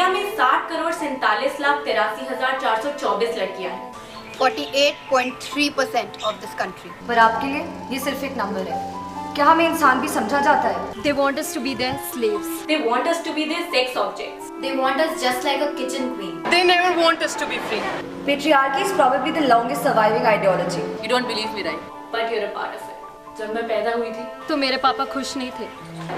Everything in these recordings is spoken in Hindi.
दुनिया में 60 करोड़ 47,83,424 लड़कियां हैं। 48.3% ऑफ दिस कंट्री। पर आपके लिए ये सिर्फ एक नंबर है। क्या हमें इंसान भी समझा जाता है? They want us to be their slaves. They want us to be their sex objects. They want us just like a kitchen queen. They never want us to be free. Patriarchy is probably the longest surviving ideology. You don't believe me, right? But you're a part of it. जब मैं पैदा हुई थी तो मेरे पापा खुश नहीं थे।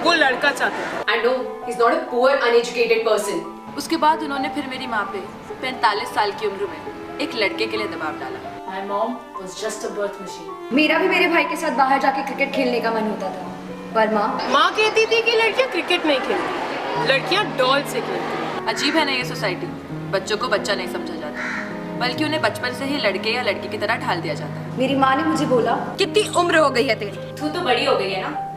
वो लड़का चाहते थे। And no, he's not a poor, uneducated person. उसके बाद उन्होंने फिर मेरी माँ पे 45 साल की उम्र में एक लड़के के लिए दबाव डाला। My mom was just a birth machine. मेरा भी मेरे भाई के साथ बाहर जाके क्रिकेट खेलने का मन होता था, पर माँ कहती थी कि लड़कियाँ क्रिकेट नहीं खेलती, लड़कियाँ डॉल से खेलती। अजीब है ना ये सोसाइटी। बच्चों को बच्चा नहीं समझा जाता, बल्कि उन्हें बचपन से ही लड़के या लड़की की तरह ढाल दिया जाता है। मेरी माँ ने मुझे बोला, कितनी उम्र हो गई है तेरी? तू तो बड़ी हो गई है ना,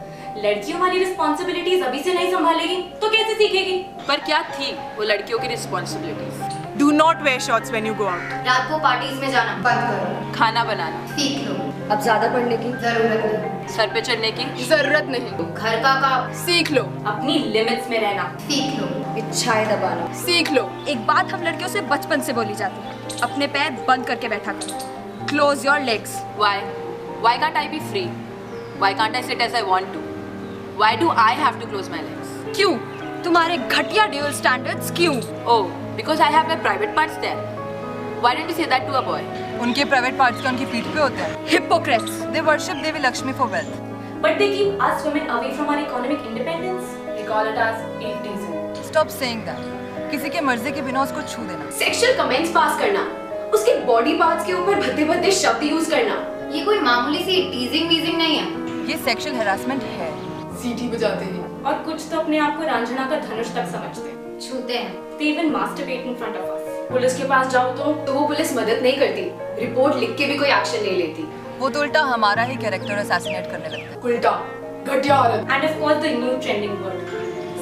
लड़कियों वाली रिस्पॉन्सिबिलिटीज अभी से नहीं संभालेगी तो कैसे सीखेगी? पर क्या थी वो लड़कियों की responsibilities? Do not wear shorts when you go out. रात को पार्टीज में जाना बंद करो। खाना बनाना सीख लो। अब ज्यादा पढ़ने की जरूरत नहीं। सर पे चढ़ने की जरूरत नहीं। घर का काम सीख लो। अपनी लिमिट्स में रहना सीख लो। इच्छाएं दबाना सीख लो। एक बात हम लड़कियों से बचपन से बोली जाती है, अपने पैर बंद करके बैठा करो। Close your legs. Why can't I be free? Why can't I sit as I want to? Why do I have to close my legs? क्यों? तुम्हारे घटिया ड्यूअल स्टैंडर्ड्स क्यों? Oh, because I have my private parts there. Why didn't you say that to a boy? उनके प्राइवेट पार्ट्स का उनकी पीठ पे होता है। Hypocrites. They worship Devi Lakshmi for wealth. But they keep us women away from our economic independence. They call it as elitism. Stop saying that. किसी के मर्जी के बिना उसको छू देना। Sexual comments पास करना, उसके बॉडी पार्ट्स के ऊपर भद्दे-भद्दे शब्द यूज करना, ये कोई मामूली सी टीजिंग वीजिंग नहीं है। ये सेक्सुअल हैरासमेंट है। सीटी बजाते हैं और कुछ तो अपने आप को रांझना का धनुष तक समझते हैं। छूते हैं। They even masturbate in front of us. Police के पास जाओ तो वो पुलिस मदद नहीं करती, रिपोर्ट लिख के भी कोई एक्शन नहीं लेती। वो तो उल्टा हमारा ही कैरेक्टर असैसिनेट करने लगता है। उल्टा घटिया औरत। and of course the new trending word.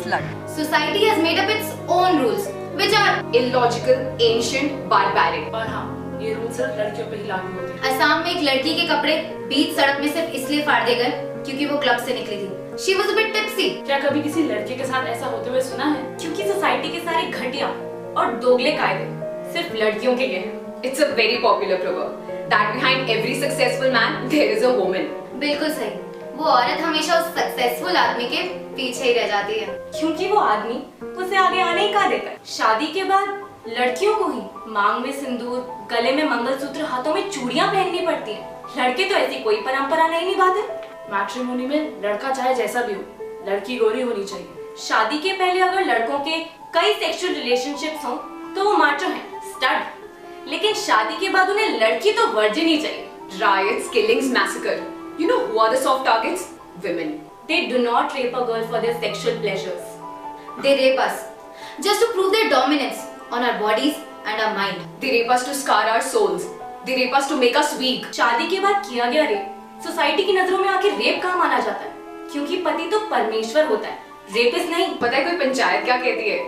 Slut. Society has made up its own rules, which are Illogical, ancient, barbaric. और हाँ, ये रूल सिर्फ लड़कियों पे ही लागू होते हैं। असम में एक लड़की के कपड़े बीच सड़क में सिर्फ इसलिए फाड़ दिए गए क्योंकि वो क्लब से निकली थी। She was a bit tipsy. क्या कभी किसी लड़के के साथ ऐसा होते हुए सुना है? क्योंकि सोसाइटी के सारे घटिया और दोगले कायदे सिर्फ लड़कियों के लिए हैं। It's a very popular proverb that behind every successful man there is a woman. बिल्कुल सही। वो औरत हमेशा उस सक्सेसफुल आदमी के पीछे ही रह जाती है। क्योंकि वो आदमी उसे आगे आने ही कहाँ देता है। शादी के बाद लड़कियों को ही मांग में सिंदूर, गले में मंगलसूत्र, हाथों में चूड़ियां पहननी पड़ती हैं। लड़के तो ऐसी कोई परंपरा नहीं निभाते। मैट्रिमोनी में लड़का चाहे जैसा भी हो, लड़की गोरी होनी चाहिए। शादी के पहले अगर लड़कों के कई सेक्सुअल रिलेशनशिप्स हों तो वो माचो हैं, स्टड। लेकिन शादी के बाद उन्हें लड़की तो वर्जिन ही चाहिए। Riots, killings, massacre. You know who are the soft targets? Women. They do not rape a girl for their sexual pleasures. They rape us just to prove their dominance on our bodies and our mind. They rape us to scar our souls. They rape us to make us weak. शादी के बाद किया गया रेप सोसाइटी की नजरों में आखिर रेप कहाँ माना जाता है? क्योंकि पति तो परमेश्वर होता है, रेपिस्ट नहीं। पता है कोई पंचायत क्या कहती है?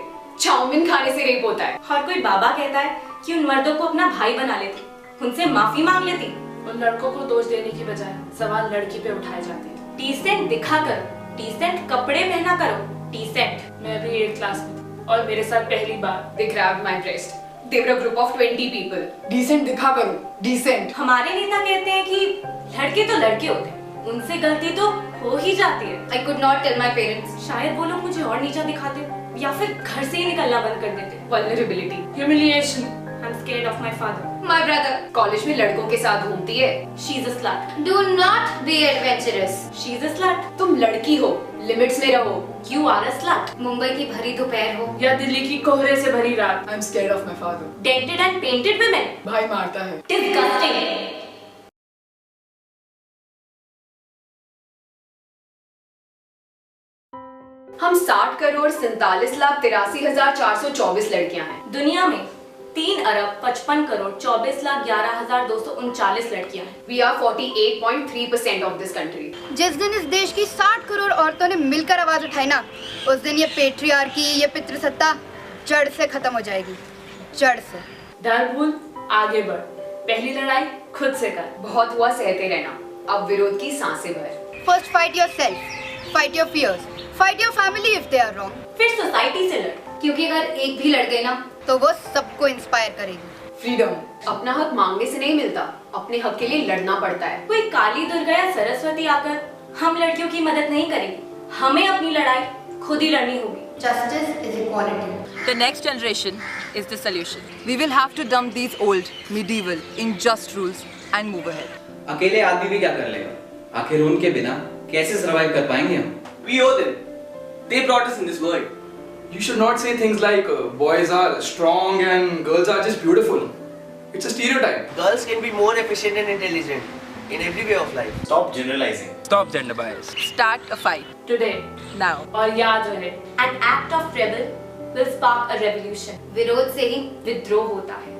चाउमीन खाने से रेप होता है। और कोई बाबा कहता है कि उन मर्दों को अपना भाई बना लेती, उनसे माफी मांग लेती। उन लड़कों को दोष देने की बजाय सवाल लड़की पे उठाए जाते हैं। डिसेंट दिखा करो, डिसेंट कपड़े पहना करो, डिसेंट। मैं भी 8th क्लास में थी और मेरे साथ पहली बार They grabbed my breast. They were a group of 20 people. Decent दिखा करो, decent. हमारे नेता कहते हैं कि लड़के तो लड़के होते हैं, उनसे गलती तो हो ही जाती है। I could not tell my parents. शायद वो लोग मुझे और नीचा दिखाते या फिर घर से ही निकलना बंद कर देते। Vulnerability. Humiliation. I'm scared of my father. My brother. College में लड़कों के साथ घूमती है। She's a slut. Do not be adventurous. She's a slut. तुम लड़की हो, लिमिट्स में रहो। You are a slut. Mumbai की भरी दोपहर हो या दिल्ली की कोहरे से भरी रात। I'm scared of my father. Dented and painted women. भाई मारता है। Disgusting. हम 60 करोड़ 47,83,424 लड़कियां हैं। दुनिया में 3 अरब 55 करोड़ 24,11,239 लड़कियां हैं। We are 48.3% of this country. जिस दिन इस देश की 60 करोड़ औरतों ने मिलकर आवाज उठाई ना, उस दिन ये पेट्रियार्की, ये पितृसत्ता जड़ से खत्म हो जाएगी, जड़ से। डर भूल, आगे बढ़, पहली लड़ाई खुद से कर। बहुत हुआ सहते रहना, अब विरोध की सांसें भर। First fight yourself, fight your fears, fight your family if they are wrong. फिर सोसाइटी से लड़, क्योंकि अगर एक भी लड़ गई ना तो वो सबको इंस्पायर करेगी। फ्रीडम अपना हक मांगने से नहीं मिलता, अपने हक के लिए लड़ना पड़ता है। कोई काली दुर्गा या सरस्वती आकर हम लड़कियों की मदद नहीं करेगी, हमें अपनी लड़ाई खुद ही लड़नी होगी। Justice is equality. The next generation is the solution. We will have to dump these old, medieval, unjust rules and move ahead. अकेले आदमी भी क्या कर लेगा? आखिर उनके बिना कैसे सरवाइव कर पाएंगे हम? We owe them. They brought us in this world. You should not say things like boys are strong and girls are just beautiful. It's a stereotype. Girls can be more efficient and intelligent in every way of life. Stop generalizing. Stop gender bias. Start a fight Today now. और याद रहे, an act of rebel will spark a revolution. विरोध से ही विद्रोह होता है।